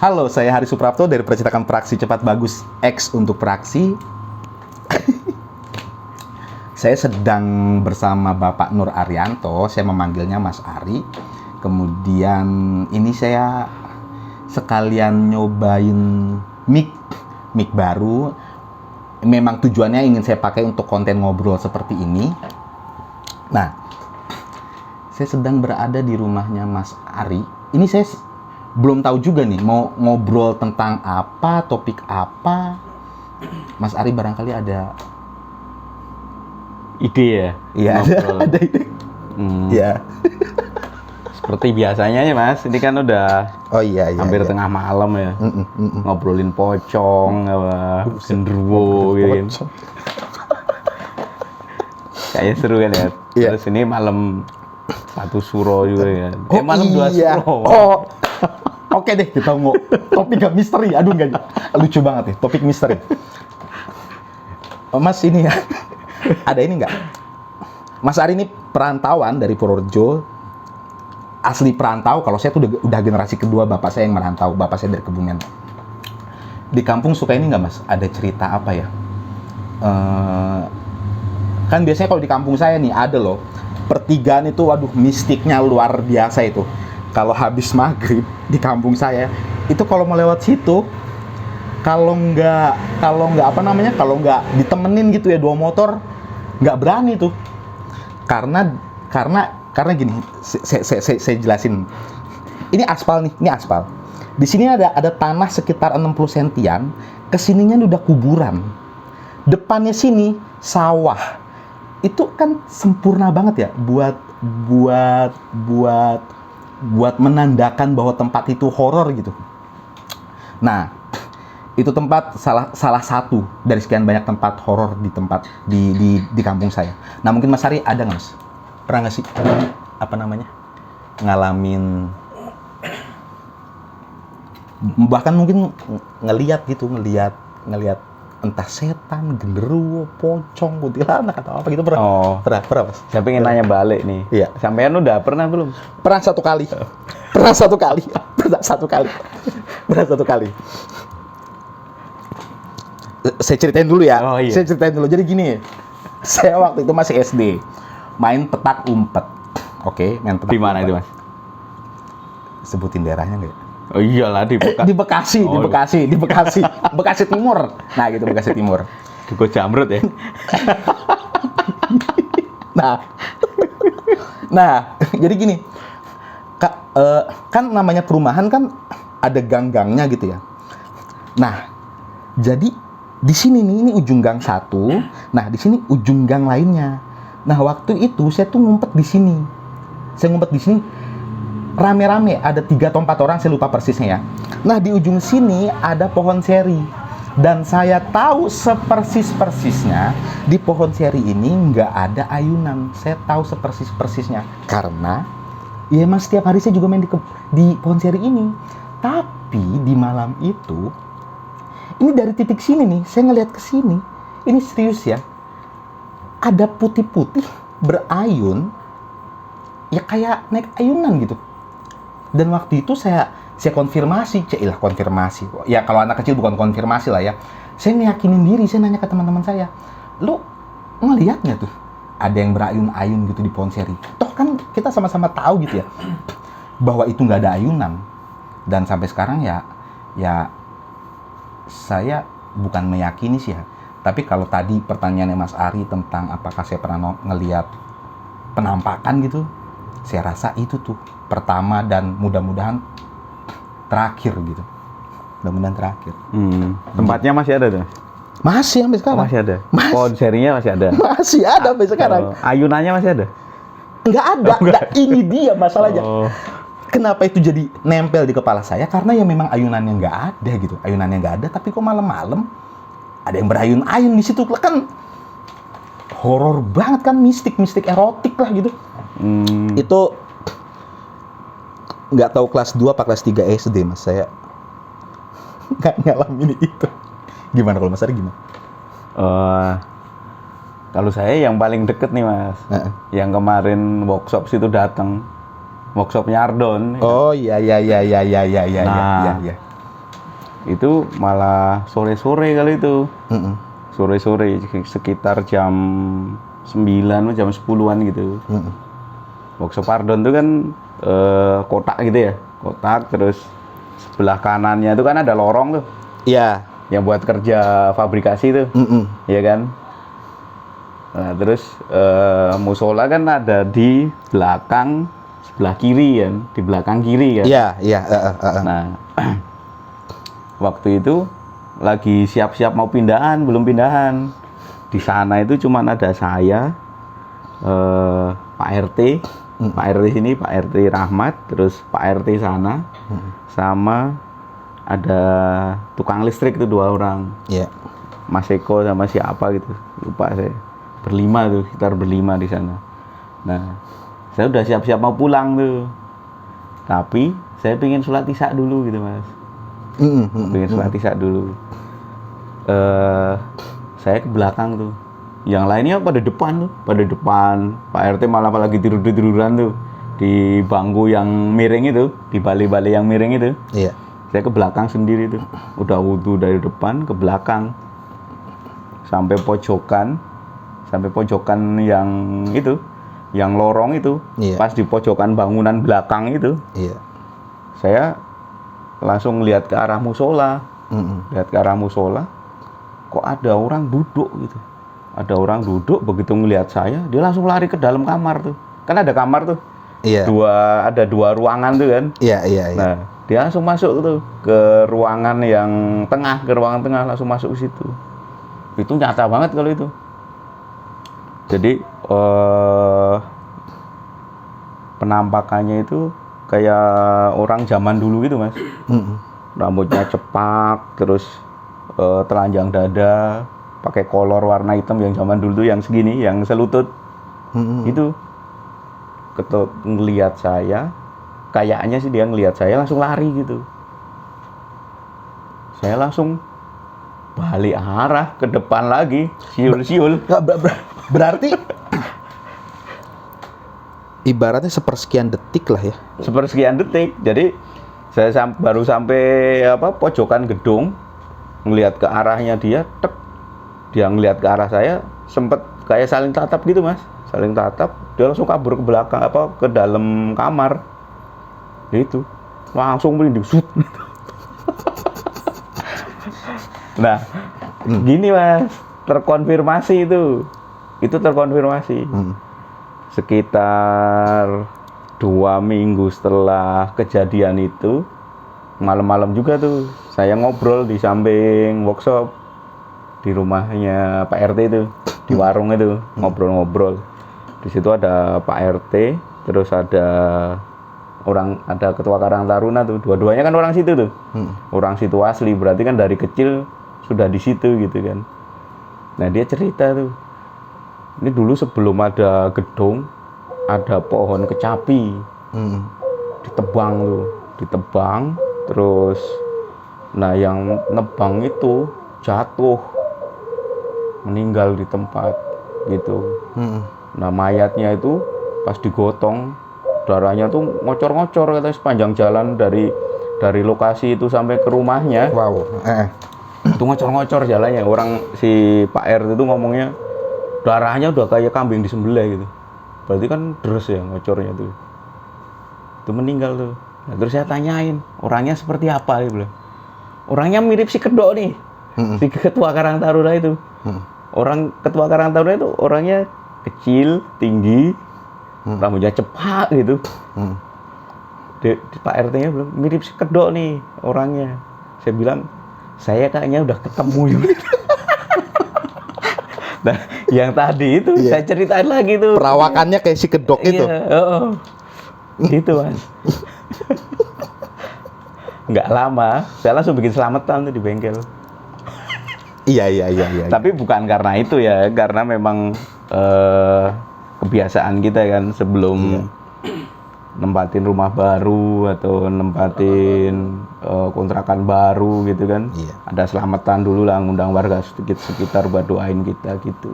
Halo, saya Hari Suprapto dari Percetakan Praksi Cepat Bagus X untuk Praksi. Saya sedang bersama Bapak Nur Arianto, saya memanggilnya Mas Ari. Kemudian ini saya sekalian nyobain mic baru. Memang tujuannya ingin saya pakai untuk konten ngobrol seperti ini. Nah, saya sedang berada di rumahnya Mas Ari. Ini saya belum tahu juga nih mau ngobrol tentang apa, topik apa. Mas Ari barangkali ada ide ya? Iya, ada ide. Iya. Seperti biasanya ya Mas, ini kan udah hampir tengah malam ya. Ngobrolin pocong, genderuwo gitu. Kayaknya seru kan ya. Iya. Terus ini malam satu suro juga ya. Malam dua suro. Oke deh, kita mau topik misteri. Aduh, enggak lucu banget ya, topik misteri. Mas ini ya, ada ini enggak? Mas Ari ini perantauan dari Purworejo. Asli perantau, kalau saya tuh udah generasi kedua bapak saya yang merantau. Bapak saya dari Kebumen. Di kampung suka ini enggak Mas? Ada cerita apa ya? Kan biasanya kalau di kampung saya nih ada loh pertigaan itu, waduh mistiknya luar biasa itu. Kalau habis maghrib di kampung saya itu kalau mau lewat situ, kalau nggak ditemenin gitu ya 2 motor, nggak berani tuh. Karena gini, saya jelasin. Ini aspal nih, ini aspal. Di sini ada tanah sekitar 60 sentian, kesininya udah kuburan. Depannya sini sawah. Itu kan sempurna banget ya buat menandakan bahwa tempat itu horor gitu. Nah, itu tempat salah satu dari sekian banyak tempat horor di kampung saya. Nah, mungkin Mas Ari ada nggak Mas? Pernah nggak sih ngalamin, bahkan mungkin ngelihat entah setan, genderuwo, pocong, kuntilanak atau apa gitu, pernah? Pernah Mas? Saya pengen nanya balik nih. Iya. Sampean udah pernah belum? Pernah satu kali. Saya ceritain dulu ya. Oh, iya. Saya ceritain dulu. Jadi gini, saya waktu itu masih SD, main petak umpet. Oke, main petak. Di mana itu Mas? Sebutin daerahnya nggak? Oh iyalah di Bekasi. Bekasi Timur. Nah, gitu, Bekasi Timur. Di Jamrut ya. Nah, jadi gini, kan namanya perumahan kan ada gang-gangnya gitu ya. Nah, jadi di sini nih, ini ujung gang satu. Nah, di sini ujung gang lainnya. Nah, waktu itu saya tuh ngumpet di sini. Rame-rame, ada 3 atau 4 orang, saya lupa persisnya ya. Nah, di ujung sini ada pohon seri. Dan saya tahu sepersis-persisnya di pohon seri ini nggak ada ayunan. Saya tahu sepersis-persisnya. Karena, ya mas, setiap hari saya juga main di pohon seri ini. Tapi, di malam itu, ini dari titik sini nih, saya ngelihat ke sini. Ini serius ya. Ada putih-putih berayun, ya kayak naik ayunan gitu. Dan waktu itu saya konfirmasi, konfirmasi. Ya kalau anak kecil bukan konfirmasi lah ya. Saya ngeyakinin diri, saya nanya ke teman-teman saya, lu ngeliat nggak tuh ada yang berayun-ayun gitu di pohon seri? Toh kan kita sama-sama tahu gitu ya, bahwa itu nggak ada ayunan. Dan sampai sekarang ya saya bukan meyakini sih ya. Tapi kalau tadi pertanyaannya Mas Ari tentang apakah saya pernah ngeliat penampakan gitu, saya rasa itu tuh pertama dan mudah-mudahan terakhir gitu. Mudah-mudahan terakhir. Tempatnya masih ada tuh? Masih sampai sekarang. Masih ada? Pohon serinya masih ada? Masih ada sampai sekarang. Ayunannya masih ada? Nggak ada. Nah, ini dia masalahnya. Kenapa itu jadi nempel di kepala saya? Karena ya memang ayunannya nggak ada gitu. Ayunannya nggak ada, tapi kok malam-malam ada yang berayun-ayun di situ. Kan horor banget kan, mistik erotik lah gitu. Itu nggak tahu kelas 2 apa kelas 3 SD mas, saya nggak ngalamin itu. Gimana kalau Mas Ari gimana? Kalau saya yang paling deket nih mas, yang kemarin workshop situ datang, workshopnya Ardon. Oh iya. Nah, itu malah sore-sore kali itu. Sore-sore sekitar jam 9 jam 10-an gitu. Workshop pardon itu kan kotak gitu ya, kotak, terus sebelah kanannya itu kan ada lorong tuh. Iya. Yang buat kerja fabrikasi tuh. Iya kan. Nah, terus musola kan ada di belakang sebelah kiri kan, di belakang kiri kan. Iya. Nah, waktu itu lagi siap-siap mau pindahan, belum pindahan. Di sana itu cuma ada saya, Pak RT, Pak RT sini, Pak RT Rahmat, terus Pak RT sana, sama ada tukang listrik itu 2 orang. Iya. Mas Eko sama siapa gitu, lupa saya. Berlima tuh, sekitar berlima di sana. Nah, saya udah siap-siap mau pulang tuh. Tapi saya pengen sholat isya dulu gitu Mas. Pengen sholat isya dulu. Saya ke belakang tuh. Yang lainnya pada depan tuh, pada depan. Pak RT malah lagi tiduran tuh di bangku yang miring itu, di bali-bali yang miring itu. Iya. Saya ke belakang sendiri tuh. Udah wudu dari depan ke belakang. Sampai pojokan yang itu, yang lorong itu. Iya. Pas di pojokan bangunan belakang itu. Iya. Saya langsung lihat ke arah musola. Lihat ke arah musola. Kok ada orang duduk gitu. Ada orang duduk, begitu ngelihat saya, dia langsung lari ke dalam kamar tuh. Kan ada kamar tuh. Iya. Ada dua ruangan tuh kan. Iya. Nah, dia langsung masuk tuh ke ruangan yang tengah, langsung masuk ke situ. Itu nyata banget kalau itu. Jadi penampakannya itu kayak orang zaman dulu gitu Mas. Rambutnya cepak, terus telanjang dada, pakai kolor warna hitam yang zaman dulu tuh yang segini, yang selutut. Itu ngelihat saya, kayaknya sih dia ngelihat saya langsung lari gitu. Saya langsung balik arah ke depan lagi, siul. Berarti ibaratnya sepersekian detik lah ya. Sepersekian detik. Jadi saya baru sampai pojokan gedung, ngelihat ke arahnya dia, tek. Dia ngelihat ke arah saya, sempet kayak saling tatap gitu Mas. Saling tatap, dia langsung kabur ke belakang ke dalam kamar. Itu langsung merinding. Nah, gini Mas, terkonfirmasi itu. Itu terkonfirmasi. Sekitar 2 minggu setelah kejadian itu, malam-malam juga tuh, saya ngobrol di samping workshop di rumahnya Pak RT itu, di warung itu, ngobrol-ngobrol. Di situ ada Pak RT, terus ada Ketua Karang Taruna tuh, dua-duanya kan orang situ tuh. Orang situ asli, berarti kan dari kecil sudah di situ gitu kan. Nah, dia cerita tuh. Ini dulu sebelum ada gedung, ada pohon kecapi. Ditebang, terus nah yang nebang itu jatuh, meninggal di tempat gitu. Nah, mayatnya itu pas digotong, darahnya tuh ngocor-ngocor katanya sepanjang jalan dari lokasi itu sampai ke rumahnya. Wow. Itu ngocor-ngocor jalannya. Orang si Pak R itu ngomongnya darahnya udah kayak kambing disembelih gitu. Berarti kan deres ya ngocornya tuh. Itu meninggal tuh. Nah, terus saya tanyain, orangnya seperti apa gitu. Orangnya mirip si Kedok nih. Si Ketua Karang Taruna itu. Orang Ketua Karang Taruna itu orangnya kecil, tinggi, rambutnya cepak gitu. Di Pak RT-nya bilang mirip si Kedok nih orangnya. Saya bilang, saya kayaknya udah ketemu gitu. Nah, yang tadi itu saya ceritain lagi tuh. Perawakannya kayak si Kedok itu. Gitu Mas. Nggak lama, saya langsung bikin selamatan tuh di bengkel. Iya. Tapi bukan karena itu ya, karena memang kebiasaan kita kan sebelum nempatin rumah baru atau nempatin kontrakan baru gitu kan. Ada selamatan dulu lah, ngundang warga sekitar buat doain kita gitu.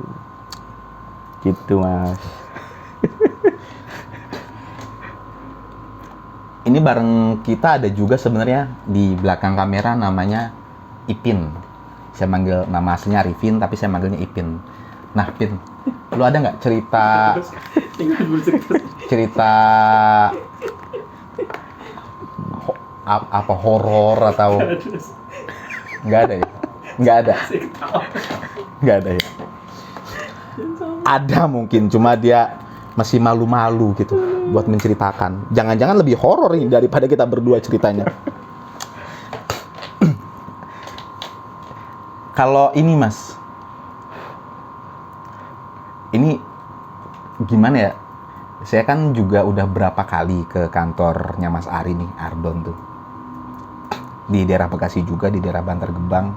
Gitu Mas. Ini bareng kita ada juga sebenarnya di belakang kamera namanya Ipin. Saya manggil nama aslinya Arifin, tapi saya manggilnya Ipin. Nah, Pin, lu ada nggak cerita apa horor atau nggak ada ya? Nggak ada. Nggak ada ya. Ada mungkin, cuma dia masih malu-malu gitu buat menceritakan. Jangan-jangan lebih horor ini daripada kita berdua ceritanya. Kalau ini Mas, ini gimana ya? Saya kan juga udah berapa kali ke kantornya Mas Ari nih, Ardon tuh. Di daerah Bekasi juga, di daerah Bantar Gebang.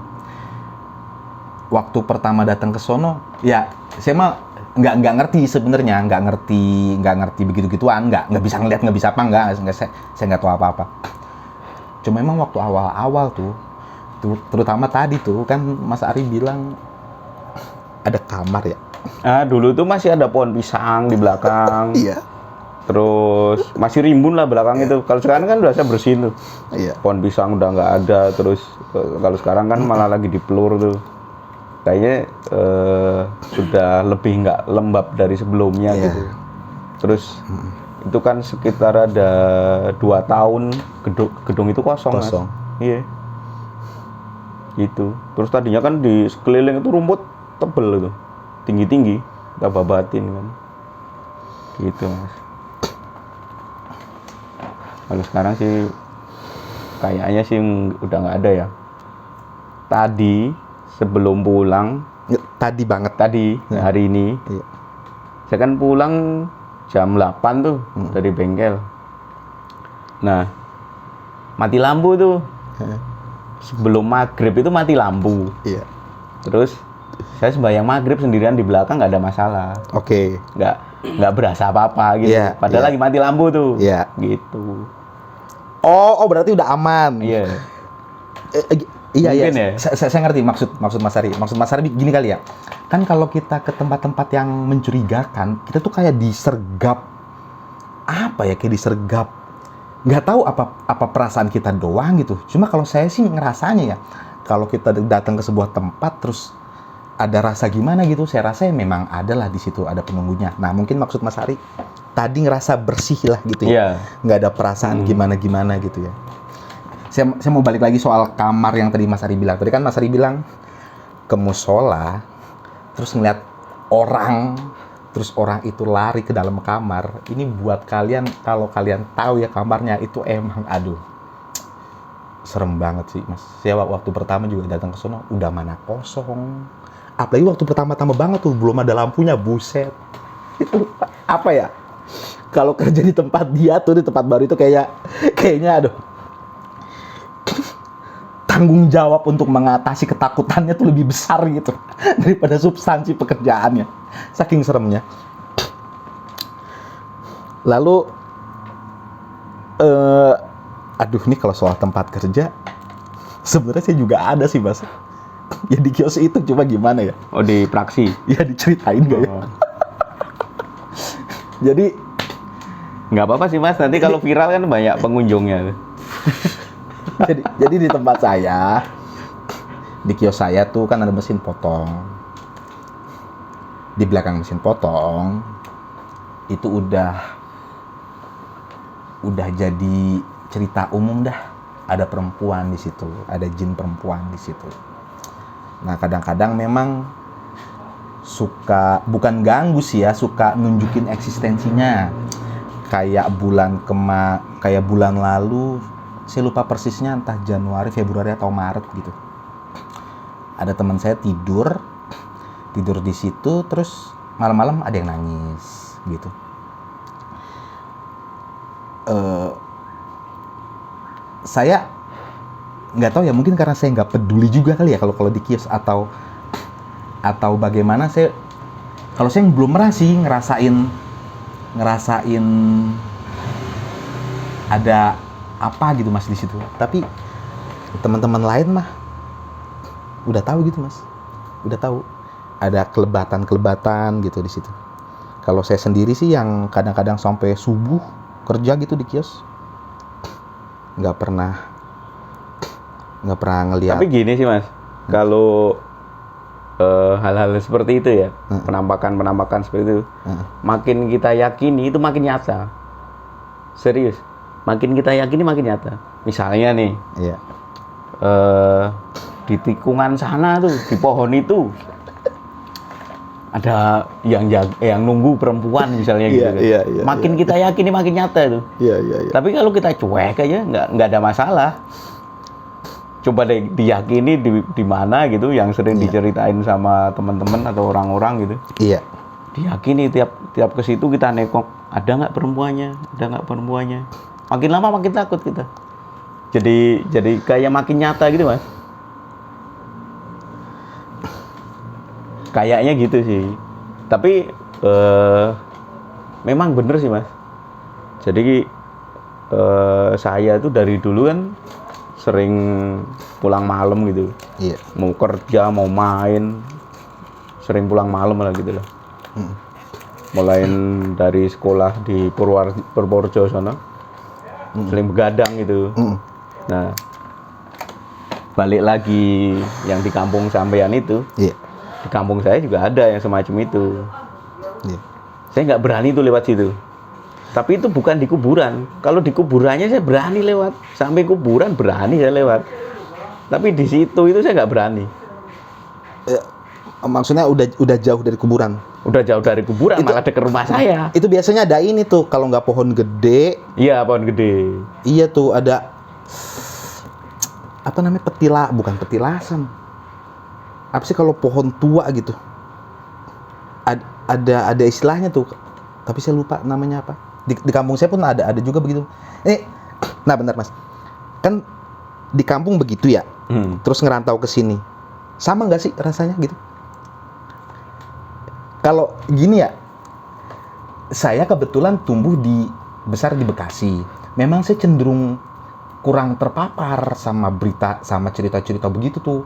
Waktu pertama datang ke sono, ya saya mah nggak ngerti sebenarnya, nggak ngerti begitu-gituan, nggak bisa ngeliat, nggak bisa apa, saya nggak tahu apa-apa. Cuma emang waktu awal-awal tuh, terutama tadi tuh kan Mas Ari bilang ada kamar ya. Dulu tuh masih ada pohon pisang di belakang. Iya. Terus masih rimbun lah belakang itu. Kalau sekarang kan udah saya bersihin tuh. Iya. Pohon pisang udah nggak ada. Terus kalau sekarang kan malah lagi dipelur tuh. Kayaknya sudah lebih nggak lembab dari sebelumnya gitu. Terus itu kan sekitar ada 2 tahun gedung itu kosong. Kosong. Mas. Iya. Gitu. Terus tadinya kan di sekeliling itu rumput tebel itu. Tinggi-tinggi, kita babatin kan. Gitu Mas. Kalau sekarang sih kayaknya sih udah nggak ada ya. Tadi sebelum pulang, Tadi banget. hari ini, Iya. saya kan pulang jam 8 tuh dari bengkel. Nah, mati lampu tuh. Sebelum maghrib itu mati lampu. Iya. Terus saya sembahyang maghrib sendirian di belakang, nggak ada masalah. Oke. Nggak berasa apa-apa gitu. Iya, Padahal iya. lagi mati lampu tuh. Iya. Gitu. Oh, berarti udah aman. Iya. Iya, Mungkin iya. ya. Saya ngerti maksud Mas Ari. Maksud Mas Ari gini kali ya. Kan kalau kita ke tempat-tempat yang mencurigakan, kita tuh kayak disergap. Apa ya, kayak disergap. Nggak tahu apa perasaan kita doang gitu. Cuma kalau saya sih ngerasanya ya, kalau kita datang ke sebuah tempat terus ada rasa gimana gitu, saya rasa ya memang ada lah di situ, ada penunggunya. Nah, mungkin maksud Mas Ari tadi ngerasa bersih lah gitu ya. Iya. Nggak ada perasaan gimana-gimana gitu ya. Saya mau balik lagi soal kamar yang tadi Mas Ari bilang. Tadi kan Mas Ari bilang ke musola, terus ngeliat orang, terus orang itu lari ke dalam kamar. Ini buat kalian, kalau kalian tahu ya kamarnya itu emang, aduh, serem banget sih Mas. Saya waktu pertama juga datang ke sono, udah mana kosong. Apalagi waktu pertama-tama banget tuh, belum ada lampunya, buset. Itu apa ya? Kalau kerja di tempat dia tuh, di tempat baru itu kayaknya aduh. Tanggung jawab untuk mengatasi ketakutannya tuh lebih besar gitu daripada substansi pekerjaannya. Saking seremnya. Lalu aduh, nih kalau soal tempat kerja sebenarnya saya juga ada sih Mas. Ya di kios itu, cuma gimana ya? Oh, di praksi. Ya diceritain nggak ya? Oh. Jadi Nggak apa-apa sih Mas, nanti kalau viral kan banyak pengunjungnya. jadi di tempat saya, di kios saya tuh kan ada mesin potong. Di belakang mesin potong itu udah jadi cerita umum dah. Ada perempuan di situ, ada jin perempuan di situ. Nah, kadang-kadang memang suka, bukan ganggu sih ya, suka nunjukin eksistensinya. Kayak bulan lalu, saya lupa persisnya, entah Januari, Februari atau Maret gitu. Ada teman saya tidur di situ, terus malam-malam ada yang nangis gitu. Saya nggak tahu ya, mungkin karena saya nggak peduli juga kali ya kalau di kios atau bagaimana. Kalau saya belum pernah sih ngerasain ada apa gitu Mas di situ. Tapi teman-teman lain mah udah tahu gitu Mas. Udah tahu ada kelebatan gitu di situ. Kalau saya sendiri sih yang kadang-kadang sampai subuh kerja gitu di kios. nggak pernah ngelihat. Tapi gini sih Mas, kalau hal-hal seperti itu ya, penampakan seperti itu, makin kita yakini itu makin nyata. Serius, makin kita yakini makin nyata. Misalnya nih, Iya. di tikungan sana tuh, di pohon itu ada yang nunggu perempuan misalnya gitu. Iya, iya, makin iya. kita yakini makin nyata itu. Iya. Tapi kalau kita cuek aja nggak ada masalah. Coba deh diyakini di mana gitu yang sering diceritain sama teman-teman atau orang-orang gitu. Iya. Diyakini tiap ke situ kita nekok, ada nggak perempuannya? Makin lama makin takut kita. Jadi kayak makin nyata gitu, Mas. Kayaknya gitu sih. Tapi memang bener sih, Mas. Jadi saya tuh dari dulu kan sering pulang malam gitu. Iya. Mau kerja, mau main, sering pulang malam lah gitu lah. Mulai dari sekolah di Purworejo sana, sering begadang gitu. Nah, balik lagi yang di kampung sampean itu, Iya. di kampung saya juga ada yang semacam itu. Iya. Saya nggak berani tuh lewat situ. Tapi itu bukan di kuburan. Kalau di kuburannya saya berani lewat. Sampai kuburan berani saya lewat. Tapi di situ itu saya nggak berani. Maksudnya udah jauh dari kuburan. Udah jauh dari kuburan, malah dekat rumah saya. Itu biasanya ada ini tuh, kalau nggak pohon gede. Iya, pohon gede. Iya tuh ada apa namanya, bukan petilasan. Apa sih kalau pohon tua gitu? Ada istilahnya tuh. Tapi saya lupa namanya apa. Di kampung saya pun ada juga begitu. Nah benar Mas. Kan di kampung begitu ya. Terus ngerantau ke sini. Sama nggak sih rasanya gitu? Kalau gini ya, saya kebetulan besar di Bekasi. Memang saya cenderung kurang terpapar sama berita, sama cerita-cerita begitu tuh.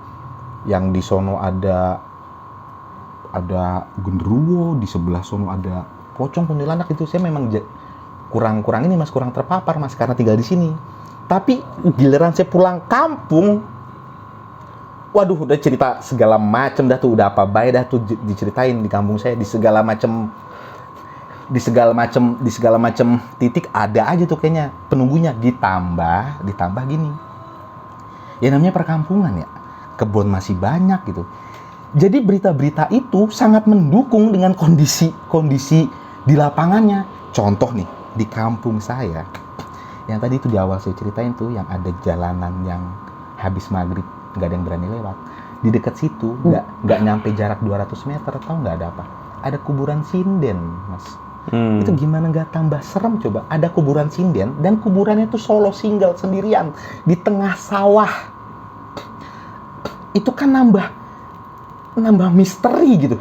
Yang di sono ada genderuwo, di sebelah sono ada pocong, kuntilanak. Itu saya memang kurang ini Mas, kurang terpapar Mas karena tinggal di sini. Tapi giliran saya pulang kampung, waduh, udah cerita segala macam dah tuh, udah apa baik dah tuh diceritain di kampung saya, di segala macam titik ada aja tuh kayaknya penunggunya. Ditambah gini. Ya namanya perkampungan ya. Kebun masih banyak gitu. Jadi berita-berita itu sangat mendukung dengan kondisi di lapangannya. Contoh nih, di kampung saya, yang tadi itu di awal saya ceritain tuh, yang ada jalanan yang habis maghrib nggak ada yang berani lewat. Di dekat situ nggak nyampe jarak 200 meter, tahu nggak ada apa? Ada kuburan sinden, Mas. Itu gimana nggak tambah serem coba? Ada kuburan sinden dan kuburannya tuh solo single sendirian di tengah sawah. Itu kan nambah misteri gitu.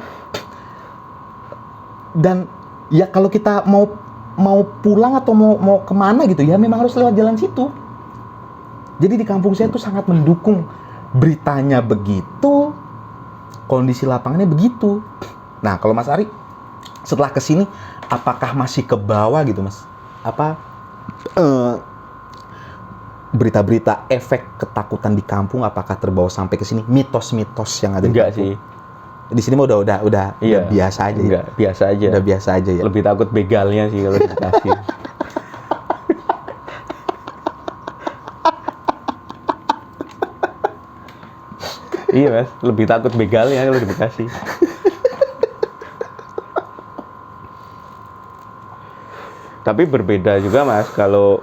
Dan ya kalau kita mau pulang atau mau kemana gitu ya memang harus lewat jalan situ. Jadi di kampung saya tuh sangat mendukung, beritanya begitu, kondisi lapangannya begitu. Nah kalau Mas Ari setelah kesini, apakah masih ke bawah gitu Mas? Apa berita-berita efek ketakutan di kampung apakah terbawa sampai ke sini, mitos-mitos yang ada? Enggak sih. Di sini mah udah biasa aja. Enggak, ya? biasa aja. Udah biasa aja ya. Lebih takut begalnya sih kalau di Bekasi. Iya Mas, lebih takut begalnya kalau di Bekasi. Tapi berbeda juga Mas, kalau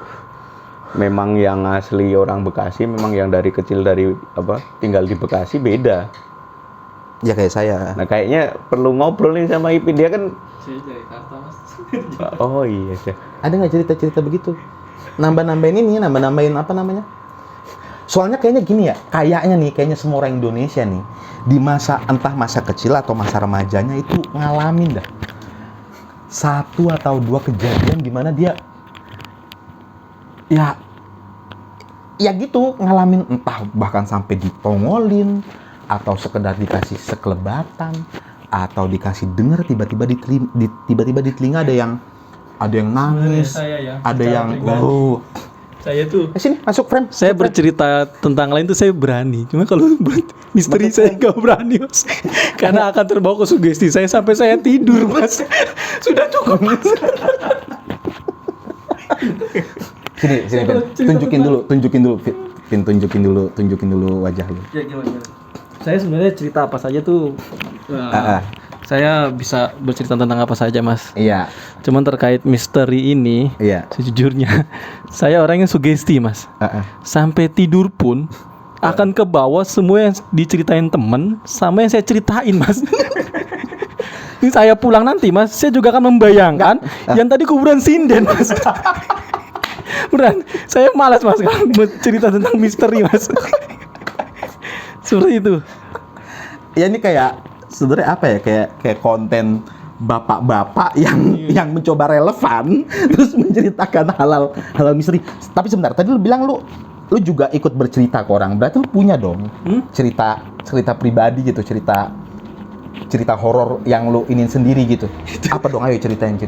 memang yang asli orang Bekasi, memang yang dari kecil tinggal di Bekasi beda. Ya kayak saya. Nah kayaknya perlu ngobrol nih sama Ipin, dia kan. Saya dari Jakarta Mas. Oh iya sih. Ada nggak cerita-cerita begitu? Nambah-nambahin apa namanya? Soalnya kayaknya gini ya, kayaknya semua orang Indonesia nih, di entah masa kecil atau masa remajanya itu ngalamin dah 1 atau 2 kejadian di mana dia ya gitu ngalamin, entah bahkan sampai ditongolin atau sekedar dikasih sekelebatan atau dikasih dengar tiba-tiba di telinga ada yang nangis, Saya ya, ada secara yang pribadi. Saya tuh Sini masuk frame. saya bercerita tentang lain tuh saya berani. Cuma kalau misteri saya nggak berani, Mas. Karena akan terbawa ke sugesti saya sampai saya tidur, Mas. Sudah cukup, Mas. Sini, Vin. Tunjukin dulu, Vin. Tunjukin dulu wajah lu. Ya gimana? Saya sebenarnya cerita apa saja tuh. Saya bisa bercerita tentang apa saja, Mas. Iya. Cuman terkait misteri ini, Iya. sejujurnya saya orangnya sugesti, Mas. Sampai tidur pun akan ke bawah semua yang diceritain temen sama yang saya ceritain, Mas. Ini saya pulang nanti, Mas, saya juga akan membayangkan yang tadi kuburan sinden, Mas. Beneran, saya malas, Mas, kalau cerita tentang misteri, Mas. Seperti itu. Ya ini kayak sebenarnya apa ya, kayak konten bapak-bapak yang mencoba relevan terus menceritakan halal misteri. Tapi sebentar, tadi lu bilang lu juga ikut bercerita ke orang. Berarti lu punya dong cerita pribadi gitu, cerita horor yang lu inin sendiri gitu. Apa dong, ayo ceritain.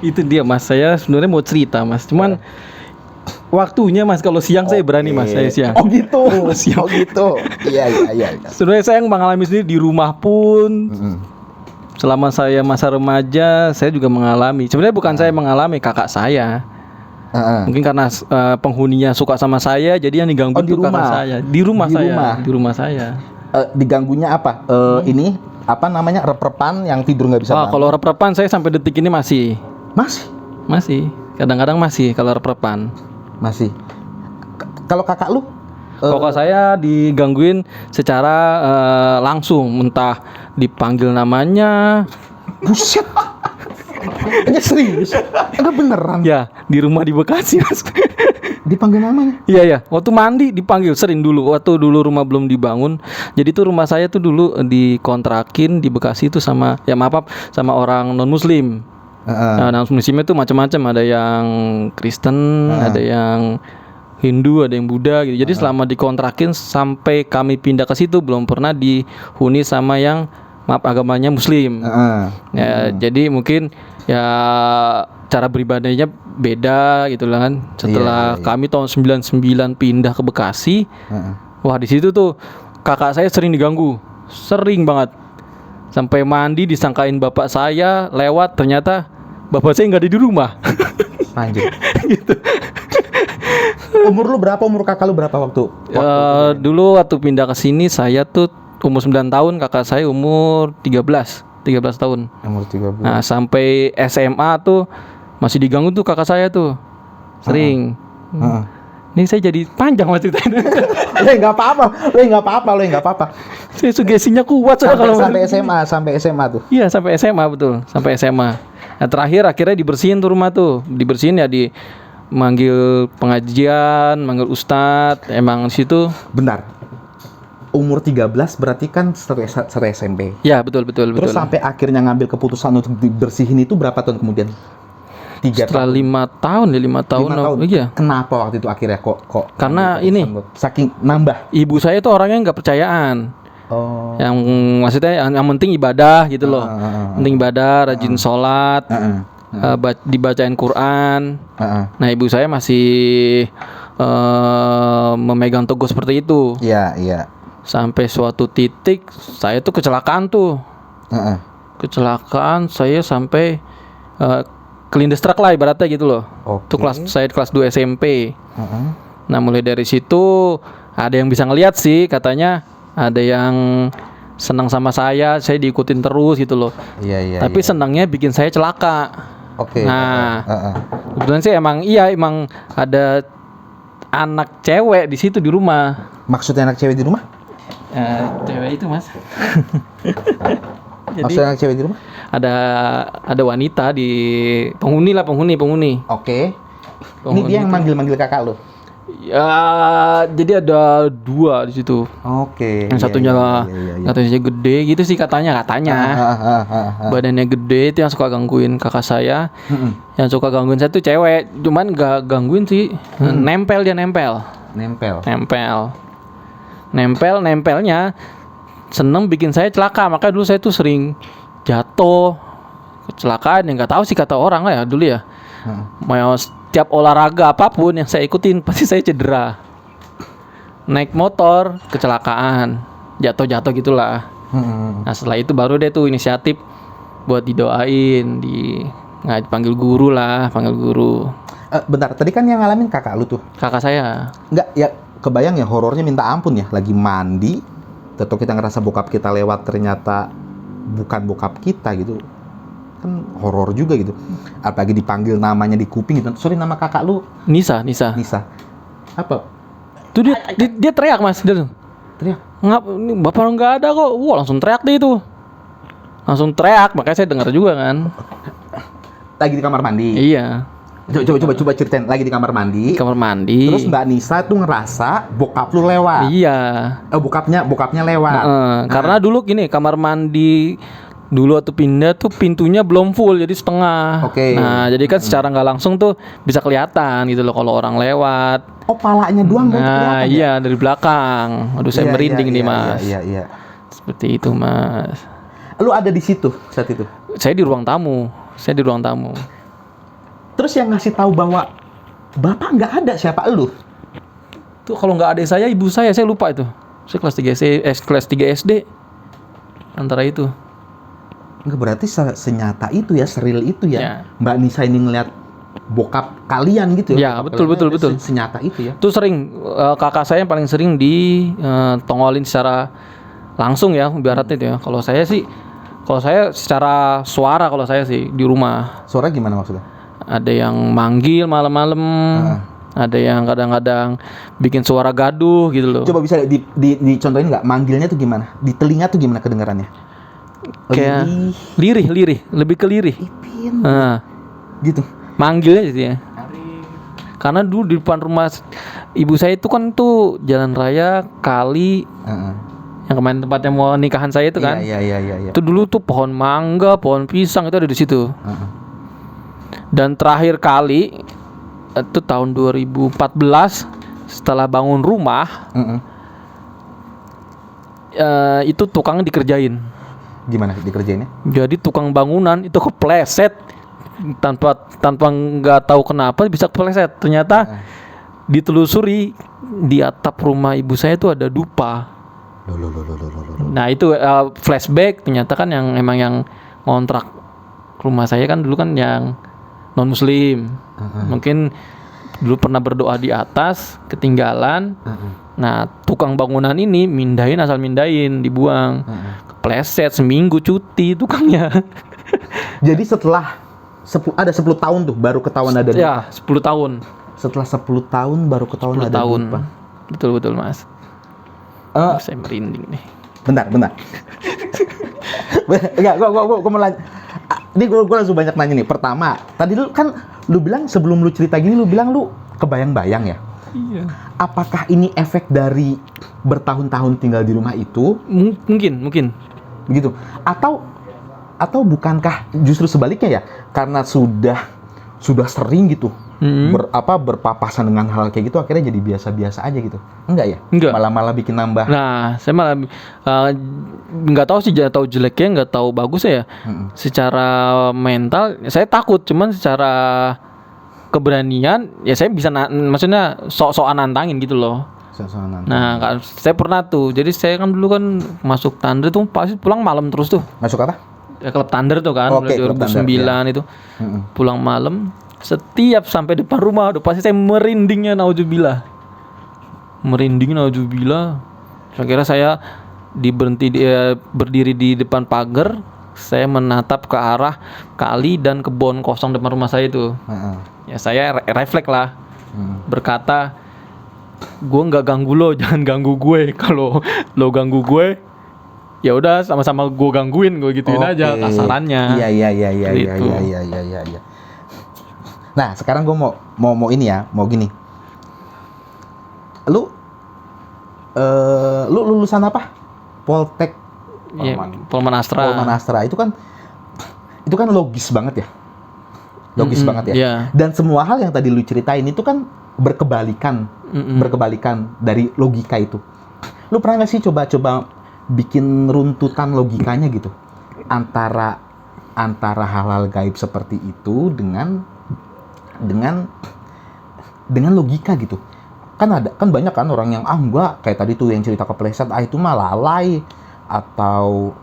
Itu dia, Mas. Saya sebenarnya mau cerita, Mas. Cuman waktunya, Mas, kalau siang saya berani, Mas. Saya siang. Oh gitu. Siang. Oh gitu. Iya. Sebenarnya saya mengalami sendiri di rumah pun. Selama saya masa remaja, saya juga mengalami. Sebenarnya bukan saya mengalami, kakak saya. Mungkin karena penghuninya suka sama saya, jadi yang diganggu di itu kakak rumah? saya. Di rumah Di saya. rumah? Di rumah saya. Diganggunya apa? Ini apa namanya, rep-repan yang tidur nggak bisa bangun? Kalau rep-repan saya sampai detik ini masih. Masih. Kadang-kadang masih kalau rep-repan. Masih. Kalau kakak lu? Kakak saya digangguin secara langsung, entah dipanggil namanya. Buset. Ini serius? Enggak beneran? Ya, di rumah di Bekasi, Mas. Dipanggil namanya? Iya. Waktu mandi dipanggil sering dulu. Waktu dulu rumah belum dibangun. Jadi tuh rumah saya tuh dulu dikontrakin di Bekasi tuh sama sama orang non Muslim. Nah, non Muslim itu macam-macam. Ada yang Kristen, ada yang Hindu, ada yang Buddha gitu. Jadi selama dikontrakin sampai kami pindah ke situ belum pernah dihuni sama yang agamanya Muslim. Ya, jadi mungkin ya cara beribadahnya beda gitu lah kan. Setelah kami tahun 99 pindah ke Bekasi, wah di situ tuh kakak saya sering diganggu, sering banget. Sampai mandi disangkain bapak saya lewat, ternyata bapak saya nggak ada di rumah. Anjir. Gitu. Umur lu berapa? Umur kakak lu berapa waktu? Dulu waktu pindah ke sini saya tuh umur 9 tahun, kakak saya umur 13 tahun. Umur 13. Nah, sampai SMA tuh masih diganggu tuh kakak saya tuh. Sering. Ini saya jadi panjang mas ceritanya. Nggak apa-apa. Saya sugestinya kuat Sampai sampai SMA tuh. Iya, sampai SMA betul, sampai SMA. Nah, terakhir akhirnya dibersihin tuh rumah tuh. Dibersihin ya, manggil pengajian, manggil ustadz. Emang situ. Bentar. Umur 13 berarti kan setelah SMP. Ya, betul. Terus sampai akhirnya ngambil keputusan untuk dibersihin itu berapa tahun kemudian? 3 setelah tahun. 5 tahun ya, 5 tahun. Oh, iya. Kenapa waktu itu akhirnya kok karena ini saking nambah. Ibu saya tuh orangnya nggak percayaan. Oh. Yang maksudnya yang penting ibadah gitu loh. Penting ibadah, rajin sholat, dibacain Quran. Nah, ibu saya masih memegang teguh seperti itu. Iya. Sampai suatu titik saya tuh kecelakaan tuh. Kecelakaan saya sampai kelindes truk lah ibaratnya gitu loh. Itu saya kelas 2 SMP. Nah, mulai dari situ ada yang bisa ngelihat sih, katanya ada yang senang sama saya diikutin terus gitu loh. Iya. Tapi senangnya bikin saya celaka. Nah, kebetulan sih emang ada anak cewek di situ di rumah. Maksudnya anak cewek di rumah? Cewek itu mas. Jadi, maksudnya anak cewek di rumah? Ada wanita di penghuni. Oke. Ini dia yang manggil kakak lo? Ya, jadi ada 2 di situ. Oke. Yang satunya katanya gede gitu sih katanya. Badannya gede, itu yang suka gangguin kakak saya. Yang suka gangguin saya tuh cewek, cuman gak gangguin sih. Nempelnya seneng bikin saya celaka. Makanya dulu saya tuh sering jatuh, kecelakaan yang nggak tahu sih kata orang lah ya dulu ya. Mau tiap olahraga apapun yang saya ikutin pasti saya cedera. Naik motor kecelakaan, jatuh gitulah. Nah setelah itu baru deh tuh inisiatif buat didoain, panggil guru lah, panggil guru. Bentar, tadi kan yang ngalamin kakak lu tuh. Kakak saya. Nggak, ya kebayang ya horornya minta ampun ya. Lagi mandi, atau kita ngerasa bokap kita lewat ternyata bukan bokap kita gitu. Kan horor juga gitu. Apalagi dipanggil namanya di kuping gitu. Sorry, nama kakak lu Nisa. Nisa. Apa? Tuh dia teriak mas, dia Teriak. ini bapak nggak ada kok. Wah langsung teriak deh itu. Langsung teriak, makanya saya dengar juga kan. Lagi di kamar mandi. Iya. Coba ceritain, lagi di kamar mandi. Kamar mandi. Terus Mbak Nisa tuh ngerasa bokap lu lewat. Iya. Bokapnya lewat. Karena dulu gini, kamar mandi dulu waktu pindah tuh pintunya belum full, jadi setengah. Oke. Nah, jadi kan secara nggak langsung tuh bisa kelihatan gitu loh kalau orang lewat. Oh, palanya doang berarti kelihatan ya? Iya, dari belakang. Aduh, saya merinding nih, Mas. Iya. Seperti itu, Mas. Lu ada di situ saat itu? Saya di ruang tamu. Terus yang ngasih tahu bahwa bapak nggak ada, siapa lu? Tuh kalau nggak adik saya, ibu saya lupa itu. Saya kelas 3 SD. Antara itu. Enggak, berarti senyata itu ya, seril itu ya. Ya. Mbak Nisa ini ngeliat bokap kalian gitu ya. Ya, betul. Senyata itu ya. Tuh sering kakak saya yang paling sering ditongolin secara langsung ya, ibaratnya itu ya. Kalau saya secara suara kalau saya sih di rumah. Suara gimana maksudnya? Ada yang manggil malam-malam. Ada yang kadang-kadang bikin suara gaduh gitu loh. Coba bisa dicontohin nggak? Manggilnya tuh gimana? Di telinga tuh gimana kedengarannya? Kayak lirih, lebih ke lirih. Ipin. Gitu. Manggilnya gitu ya. Karena dulu di depan rumah ibu saya itu kan tuh jalan raya kali yang kemarin tempatnya mau nikahan saya itu kan. Iya. Itu dulu tuh pohon mangga, pohon pisang itu ada di situ. Dan terakhir kali itu tahun 2014 setelah bangun rumah, itu tukang dikerjain. Gimana dikerjainnya? Jadi tukang bangunan itu kepleset tanpa nggak tahu kenapa bisa kepleset. Ternyata ditelusuri di atap rumah ibu saya itu ada dupa. Loh. Nah itu flashback, ternyata kan yang ngontrak rumah saya kan dulu kan yang non muslim. Mungkin dulu pernah berdoa di atas ketinggalan. Nah tukang bangunan ini asal mindahin dibuang. Kepleset seminggu cuti tukangnya. Jadi setelah ada 10 tahun tuh baru ketahuan ada dupa. Ya 10 tahun. Setelah 10 tahun baru ketahuan ada dupa. Betul Mas. Saya merinding nih. Bentar. Enggak, gua mau lanjut. Ini gue langsung banyak nanya nih. Pertama, tadi lu bilang sebelum lu cerita gini, lu bilang lu kebayang-bayang ya? Iya. Apakah ini efek dari bertahun-tahun tinggal di rumah itu? Mungkin. Begitu. Atau bukankah justru sebaliknya ya? Karena sudah sering gitu. Berpapasan dengan hal kayak gitu, akhirnya jadi biasa-biasa aja gitu. Enggak ya? Enggak. Malah bikin nambah. Nah, saya malah nggak tahu sih, tahu jeleknya, nggak tahu bagusnya ya. Secara mental saya takut, cuman secara keberanian ya saya bisa maksudnya sok-sokan nantangin gitu loh. Nah, saya pernah tuh. Jadi saya kan dulu kan masuk Thunder tuh pasti pulang malam terus tuh. Masuk apa? Ya, klub Thunder tuh kan, Oke, 2009 ya. itu. Pulang malam, setiap sampai depan rumah udah pasti saya merindingnya, naudzubillah. Saya kira saya berdiri di depan pagar, saya menatap ke arah kali dan kebun kosong depan rumah saya itu. Ya saya refleks lah, berkata, gue nggak ganggu lo, jangan ganggu gue. Kalau lo ganggu gue, ya udah sama-sama gue gangguin, gue gituin aja kasarannya. Iya. Nah sekarang gue mau ini ya, mau gini. Lu lulusan apa? Poltek. Polman Astra itu kan logis banget ya. Banget ya. Yeah. Dan semua hal yang tadi lu ceritain itu kan berkebalikan dari logika itu. Lu pernah nggak sih coba bikin runtutan logikanya gitu antara hal-hal gaib seperti itu dengan dengan logika gitu. Kan banyak kan orang yang enggak, kayak tadi tuh yang cerita kepleset, itu mah lalai, atau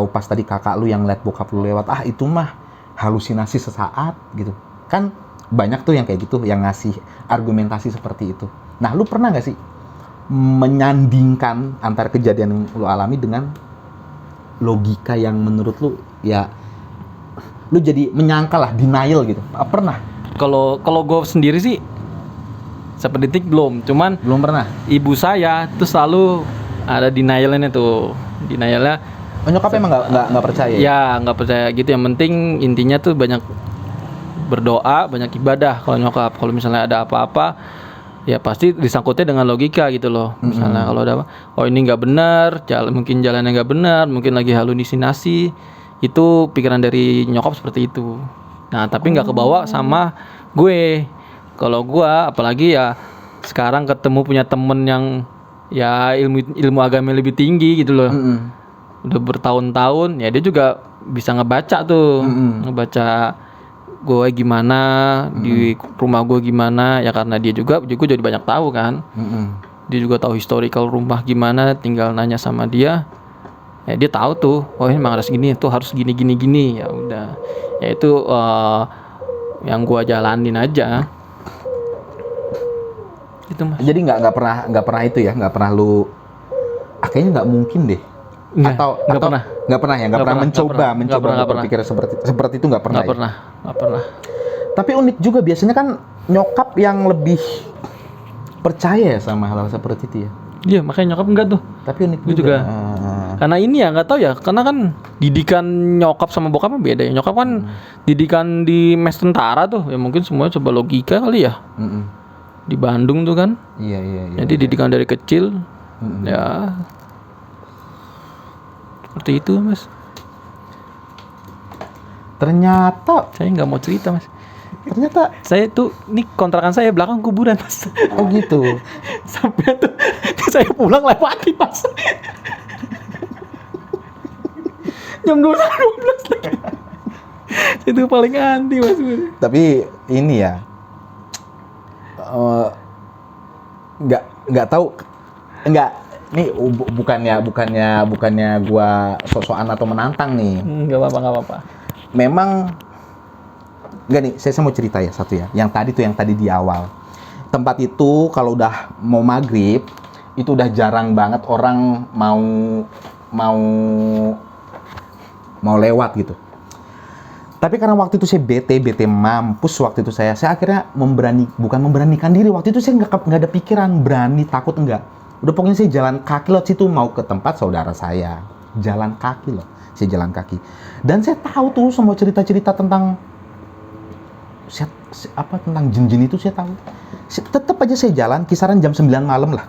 pas tadi kakak lu yang liat bokap lu lewat, itu mah halusinasi sesaat gitu. Kan banyak tuh yang kayak gitu, yang ngasih argumentasi seperti itu. Nah, lu pernah nggak sih menyandingkan antara kejadian yang lu alami dengan logika yang menurut lu ya lu jadi menyangkal lah, denial gitu? Pernah? Kalau gue sendiri sih sependetik belum, cuman Belum pernah. ibu saya tuh selalu ada denialnya tuh, denialnya. Nyokap emang nggak percaya? Ya nggak percaya gitu. Yang penting intinya tuh banyak berdoa, banyak ibadah kalau nyokap. Kalau misalnya ada apa-apa, ya pasti disangkutnya dengan logika gitu loh. Misalnya kalau ada apa, oh ini nggak benar, mungkin jalannya nggak benar, mungkin lagi halusinasi, itu pikiran dari nyokap seperti itu. Nah tapi nggak kebawa sama gue. Kalau gue apalagi ya sekarang ketemu punya temen yang ya ilmu agama lebih tinggi gitu loh. Udah bertahun-tahun, ya dia juga bisa ngebaca tuh, ngebaca gue gimana, di rumah gue gimana, ya karena dia juga jadi banyak tahu kan. Dia juga tahu historical rumah gimana, tinggal nanya sama dia, ya dia tahu tuh, oh ini emang harus gini, tuh harus gini, ya udah, ya itu yang gue jalanin aja. Itu mas. Jadi nggak pernah itu ya, nggak pernah lu, kayaknya nggak mungkin deh. Nggak Pernah nggak pernah mencoba berpikir seperti itu, nggak pernah. Nggak pernah. Tapi unik juga, biasanya kan nyokap yang lebih percaya sama hal-hal seperti itu ya. Iya, makanya nyokap enggak tuh. Tapi unik Gue juga. Karena ini ya nggak tahu ya, karena kan didikan nyokap sama bokapnya beda ya. Nyokap kan didikan di mes tentara tuh, ya mungkin semuanya coba logika kali ya. Di Bandung tuh kan. Iya. Jadi didikan dari kecil, ya seperti itu mas. Ternyata Saya nggak mau cerita mas. Saya tuh, ini kontrakan saya belakang kuburan mas. Oh gitu. Sampai tuh saya pulang lewati mas. Jam 12 lagi. Itu paling anti mas. Tapi ini ya, nggak tahu, nih bukannya gua sok-sokan atau menantang nih. Nggak apa-apa. Memang nggak nih, saya mau cerita ya satu ya. Yang tadi di awal. Tempat itu kalau udah mau maghrib itu udah jarang banget orang mau lewat gitu. Tapi karena waktu itu saya bete mampus, waktu itu saya akhirnya bukan memberanikan diri. Waktu itu saya nggak ada pikiran berani, takut enggak. Udah pokoknya saya jalan kaki loh situ, mau ke tempat saudara saya. Jalan kaki loh, saya jalan kaki. Dan saya tahu tuh semua cerita-cerita tentang tentang jin-jin itu saya tahu. Tetap aja saya jalan, kisaran jam 9 malam lah.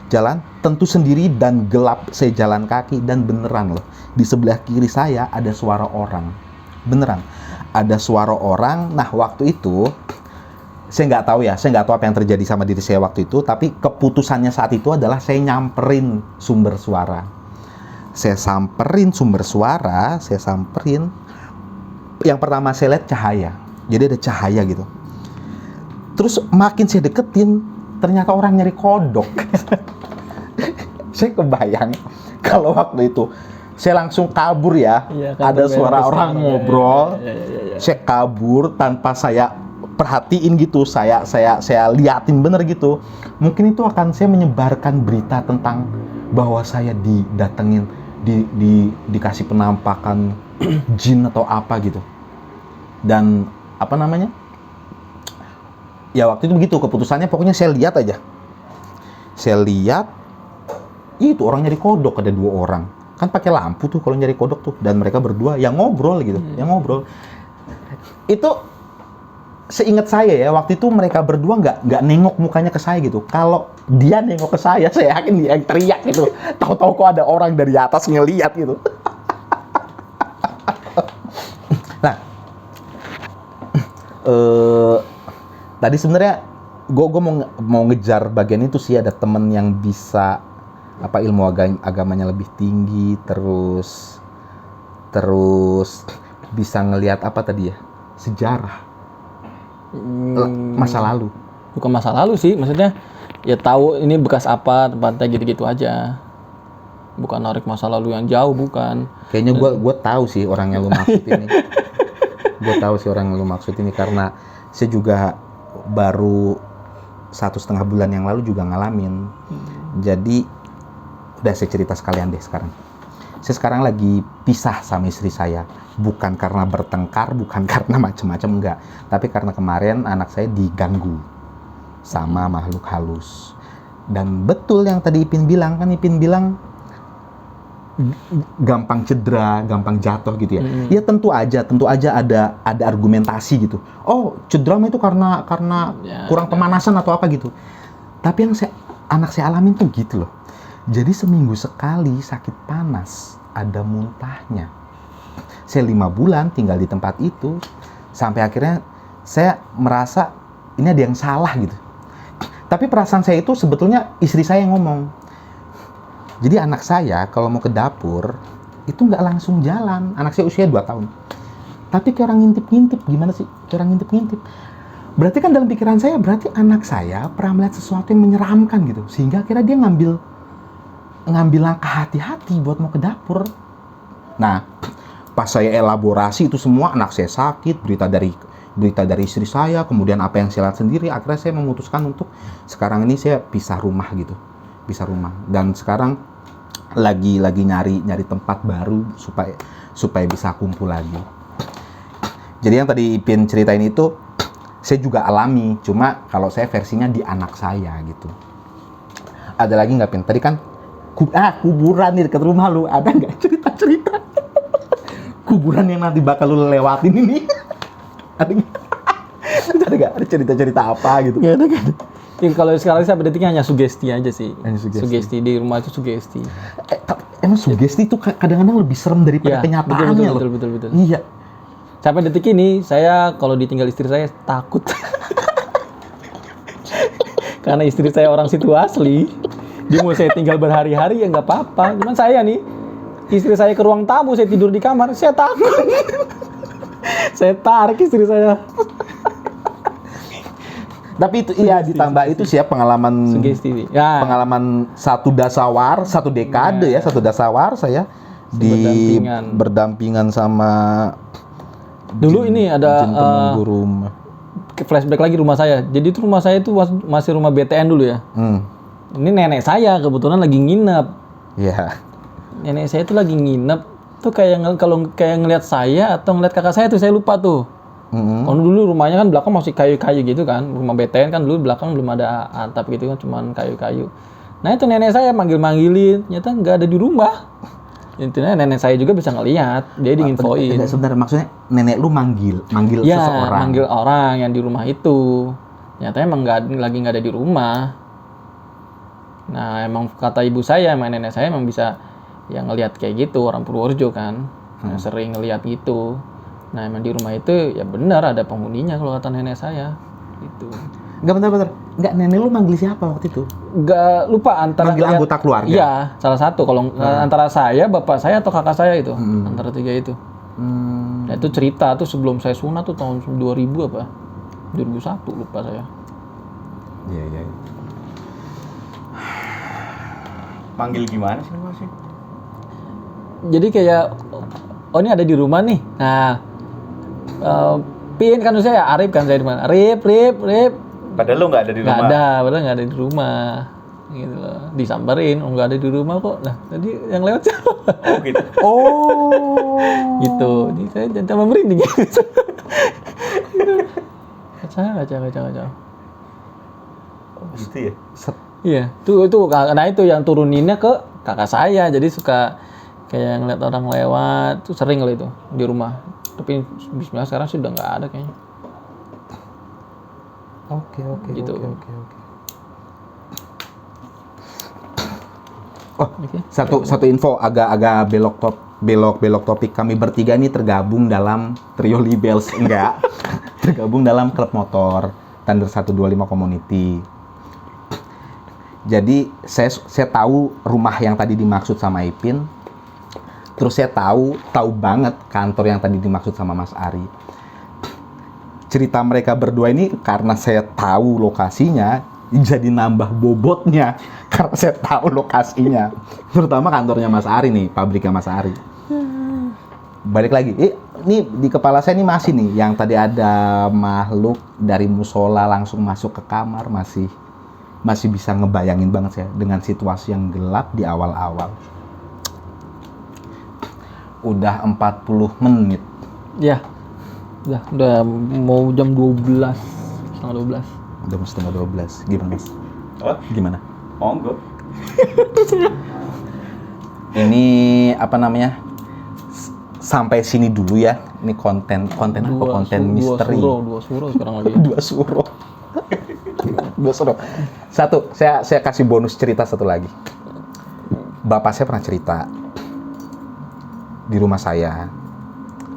Jalan, tentu sendiri dan gelap, saya jalan kaki dan beneran loh. Di sebelah kiri saya ada suara orang. Beneran, ada suara orang. Nah, waktu itu saya nggak tahu apa yang terjadi sama diri saya waktu itu, tapi keputusannya saat itu adalah saya nyamperin sumber suara. Saya samperin. Yang pertama saya lihat cahaya. Jadi ada cahaya gitu. Terus makin saya deketin, ternyata orang nyari kodok. Saya kebayang kalau waktu itu saya langsung kabur ya. Iya, kan ada suara orang ngobrol. Ya. Saya kabur tanpa saya perhatiin gitu. Saya liatin bener gitu. Mungkin itu akan saya menyebarkan berita tentang bahwa saya didatengin, dikasih penampakan jin atau apa gitu. Dan apa namanya? Ya waktu itu begitu keputusannya, pokoknya saya lihat aja. Saya lihat itu orang nyari kodok, ada 2 orang. Kan pakai lampu tuh kalau nyari kodok tuh, dan mereka berdua yang ngobrol gitu, yang ngobrol. Itu seingat saya ya, waktu itu mereka berdua nggak nengok mukanya ke saya gitu. Kalau dia nengok ke saya yakin dia teriak gitu. Tahu-tahu kok ada orang dari atas ngeliat gitu. Nah, tadi sebenarnya gue mau ngejar bagian itu sih. Ada temen yang bisa ilmu agamanya lebih tinggi, terus bisa ngelihat sejarah masa lalu. bukan masa lalu sih, maksudnya ya tahu ini bekas apa tempatnya gitu-gitu aja. Bukan narik masa lalu yang jauh, bukan. Kayaknya gue tahu sih orang yang lu maksud ini. Gue tahu sih orang yang lu maksud ini karena saya juga baru 1,5 bulan yang lalu juga ngalamin. Jadi udah saya cerita sekalian deh sekarang. Saya sekarang lagi pisah sama istri saya, bukan karena bertengkar, bukan karena macam-macam, enggak, tapi karena kemarin anak saya diganggu sama makhluk halus. Dan betul yang tadi Ipin bilang, kan Ipin bilang gampang cedera, gampang jatuh gitu ya. Ya tentu aja ada argumentasi gitu. Oh, cedera itu karena kurang pemanasan atau apa gitu. Tapi yang anak saya alamin tuh gitu loh. Jadi seminggu sekali sakit panas, ada muntahnya. Saya 5 bulan tinggal di tempat itu, sampai akhirnya saya merasa ini ada yang salah gitu. Tapi perasaan saya itu sebetulnya istri saya yang ngomong. Jadi anak saya kalau mau ke dapur, itu nggak langsung jalan. Anak saya usia 2 tahun. Tapi kayak orang ngintip-ngintip, gimana sih? Kayak orang ngintip-ngintip. Berarti kan dalam pikiran saya, berarti anak saya pernah melihat sesuatu yang menyeramkan gitu. Sehingga akhirnya dia ngambil langkah hati-hati buat mau ke dapur. Nah, pas saya elaborasi itu semua, anak saya sakit, berita dari istri saya, kemudian apa yang saya lihat sendiri, akhirnya saya memutuskan untuk sekarang ini saya pisah rumah gitu. Pisah rumah. Dan sekarang lagi nyari tempat baru supaya bisa kumpul lagi. Jadi yang tadi Ipin ceritain itu saya juga alami, cuma kalau saya versinya di anak saya gitu. Ada lagi nggak, Pin? Tadi kan kuburan nih dekat rumah lu, ada nggak cerita kuburan yang nanti bakal lu lewatin ini? Ada nggak? Ada cerita-cerita apa gitu? Nggak ada. Ya, kalau sekali sampai detiknya hanya sugesti aja sih. Sugesti Di rumah itu sugesti. Emang sugesti itu kadang-kadang lebih serem daripada kenyataannya loh. Betul. Iya. Sampai detik ini saya kalau ditinggal istri saya takut. Karena istri saya orang situ asli. Dia mau saya tinggal berhari-hari ya nggak apa-apa. Cuman saya nih, istri saya ke ruang tamu, saya tidur di kamar, saya takut. Saya tarik istri saya. Tapi itu iya ditambah itu sih ya pengalaman Sugesti. Ya. Pengalaman satu dekade ya, satu dasawar saya berdampingan sama dulu ini ada penunggu rumah. Flashback lagi rumah saya. Jadi itu rumah saya itu masih rumah BTN dulu ya. Ini nenek saya kebetulan lagi nginep. Iya. Nenek saya itu lagi nginep tuh kalau ngelihat saya atau ngelihat kakak saya tuh saya lupa tuh. Kalau dulu rumahnya kan belakang masih kayu-kayu gitu kan. Rumah BTN kan dulu belakang belum ada atap gitu kan, cuman kayu-kayu. Nah itu nenek saya manggil-manggilin, ternyata nggak ada di rumah. Intinya nenek saya juga bisa ngelihat, dia diinfoin. Sebenarnya maksudnya nenek lu manggil ya, seseorang. Manggil orang yang di rumah itu. Nyatanya emang nggak ada di rumah. Nah emang kata ibu saya, emang nenek saya emang bisa yang ngelihat kayak gitu, orang Purworejo kan, sering ngelihat gitu. Nah emang di rumah itu ya benar ada penghuninya kalau kata nenek saya gitu. Bentar. Enggak, nenek lu manggil siapa waktu itu? Enggak, lupa antara manggil anggota keluarga. Iya, salah satu kalau antara saya, bapak saya atau kakak saya itu. Antara 3 itu. Nah, itu cerita tuh sebelum saya sunat tuh tahun 2000 apa? 2001 lupa saya. Iya. Manggil gimana sih Mas? Jadi kayak oh ini ada di rumah nih. Nah, Pin kan saya Arif kan saya di mana? Rip. Padahal lo nggak ada di rumah. Padahal nggak ada di rumah. Gitu loh. Disamperin, nggak ada di rumah kok. Nah, tadi yang lewat siapa? Oh gitu. Gitu. Jadi saya jangan merinding. Kaca. Oh, gitu ya. Iya, itu nah itu yang turuninnya ke kakak saya. Jadi suka kayak ngeliat orang lewat, tuh sering lah itu di rumah. Tapi bismillah sekarang sudah nggak ada kayaknya. Oke. Gitu. Oke. Oh, satu info agak belok topik. Kami bertiga ini tergabung dalam Trio Libels, enggak. Tergabung dalam klub motor Thunder 125 Community. Jadi saya tahu rumah yang tadi dimaksud sama Ipin. Terus saya tahu banget kantor yang tadi dimaksud sama Mas Ari. cerita mereka berdua ini karena saya tahu lokasinya, jadi nambah bobotnya karena saya tahu lokasinya. Terutama kantornya Mas Ari nih, pabriknya Mas Ari. Balik lagi, ini di kepala saya ini masih nih, yang tadi ada makhluk dari musola langsung masuk ke kamar, masih bisa ngebayangin banget saya dengan situasi yang gelap di awal-awal. Udah 40 menit. Ya. Udah mau jam 12. Setengah 12. Udah mau setengah 12. Gimana, Mas? Apa? Gimana? Oh, enggak. Ini apa namanya? Sampai sini dulu ya. Ini konten apa? Konten misteri. Dua suro sekarang lagi. Dua suro. Dua suro. Satu, saya kasih bonus cerita satu lagi. Bapak saya pernah cerita di rumah saya,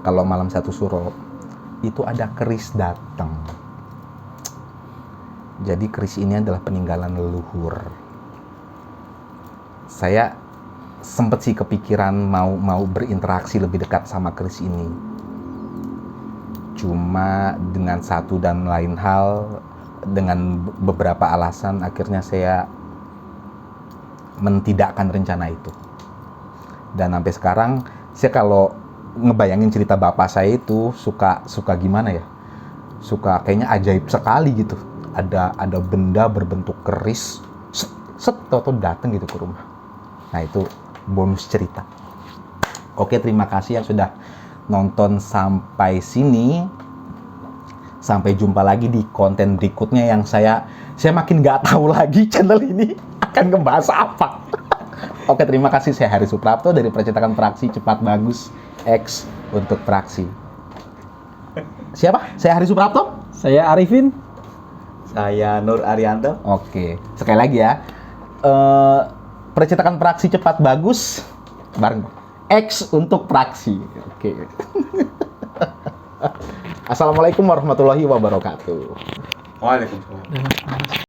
kalau malam satu suro itu ada keris datang. Jadi keris ini adalah peninggalan leluhur. Saya sempet sih kepikiran mau berinteraksi lebih dekat sama keris ini. Cuma dengan satu dan lain hal, dengan beberapa alasan, akhirnya saya mentidakkan rencana itu. Dan sampai sekarang, saya kalau ngebayangin cerita bapak saya itu suka gimana ya? Suka kayaknya ajaib sekali gitu. Ada benda berbentuk keris, set tau-tau datang gitu ke rumah. Nah itu bonus cerita. Oke, terima kasih yang sudah nonton sampai sini. Sampai jumpa lagi di konten berikutnya yang saya makin nggak tahu lagi channel ini akan ngebahas apa. Oke, terima kasih. Saya Hari Suprapto dari Percetakan Praksi Cepat Bagus X untuk Praksi. Siapa? Saya Hari Suprapto. Saya Arifin. Saya Nur Arianto. Oke, sekali lagi ya. Percetakan Praksi Cepat Bagus bareng X untuk Praksi. Oke. Assalamualaikum warahmatullahi wabarakatuh. Waalaikumsalam.